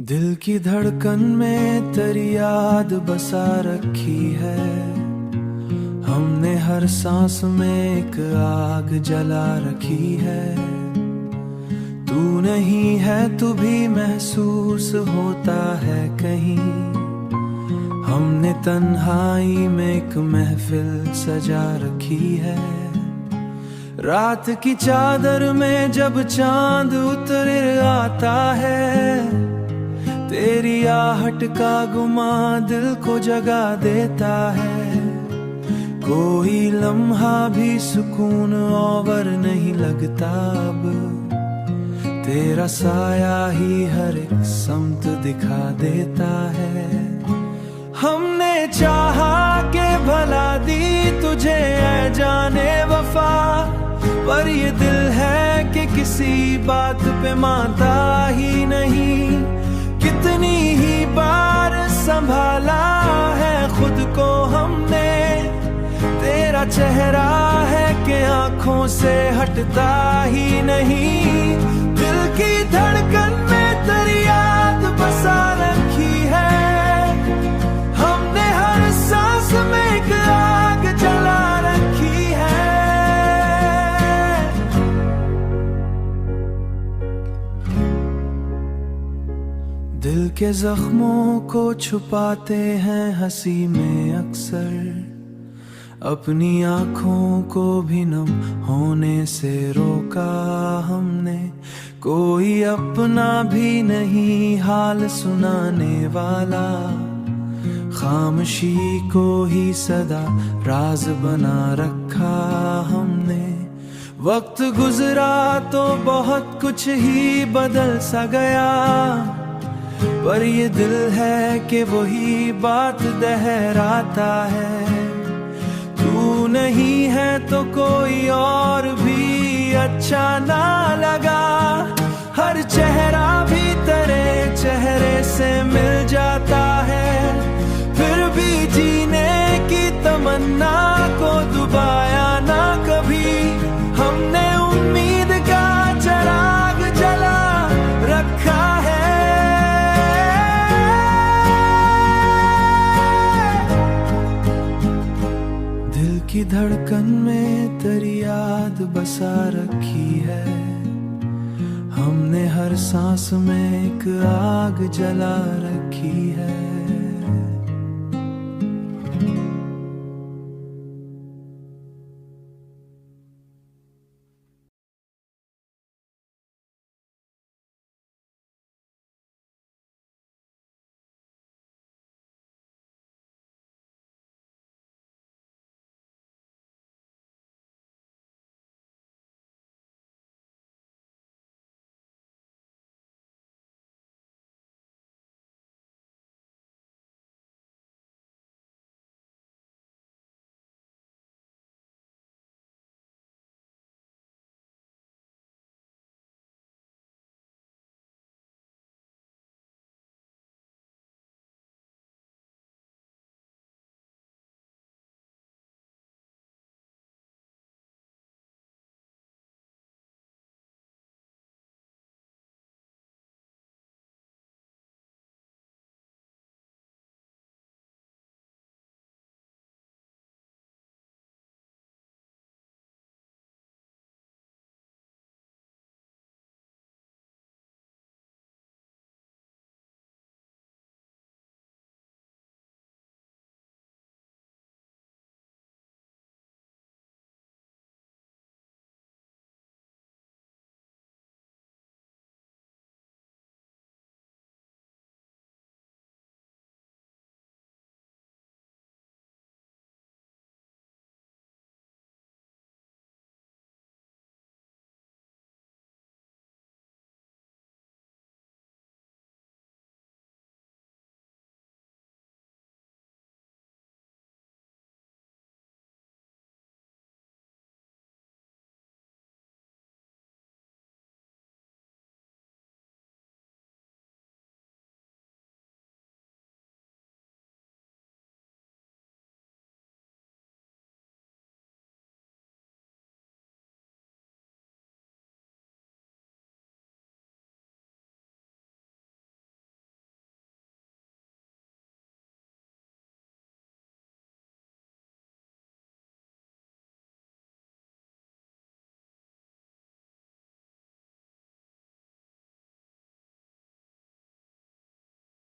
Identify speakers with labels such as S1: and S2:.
S1: दिल की धड़कन में तेरी याद बसा रखी है। हमने हर सांस में एक आग जला रखी है। तू नहीं है तू भी महसूस होता है कहीं। हमने तन्हाई में एक महफिल सजा रखी है। रात की चादर में जब चांद उतर आता है, तेरी आहट का गुमा दिल को जगा देता है। कोई लम्हा भी सुकून और नहीं लगता अब, तेरा साया ही हर एक समत दिखा देता है। हमने चाहा के भला दी तुझे ऐ जाने वफा, पर ये दिल है कि किसी बात पे मानता ही नहीं। कितनी ही बार संभाला है खुद को हमने, तेरा चेहरा है कि आंखों से हटता ही नहीं। दिल की धड़कन में तेरी याद बसा रखी है। हमने हर सांस में एक आग जला रखी है। दिल के जख्मों को छुपाते हैं हंसी में अक्सर, अपनी आँखों को भी नम होने से रोका हमने। कोई अपना भी नहीं हाल सुनाने वाला, खामोशी को ही सदा राज बना रखा हमने। वक्त गुजरा तो बहुत कुछ ही बदल सा गया, पर ये दिल है कि वही बात दोहराता है। तू नहीं है तो कोई और भी अच्छा ना लगा। हर चेहरा भी तेरे चेहरे से मिल जाता है, फिर भी जीने की तमन्ना को दुबाया ना कभी। हमने उम्मीद का चिराग जला रखा है। दिल की धड़कन में तेरी याद बसा रखी है। हमने हर सांस में एक आग जला रखी है।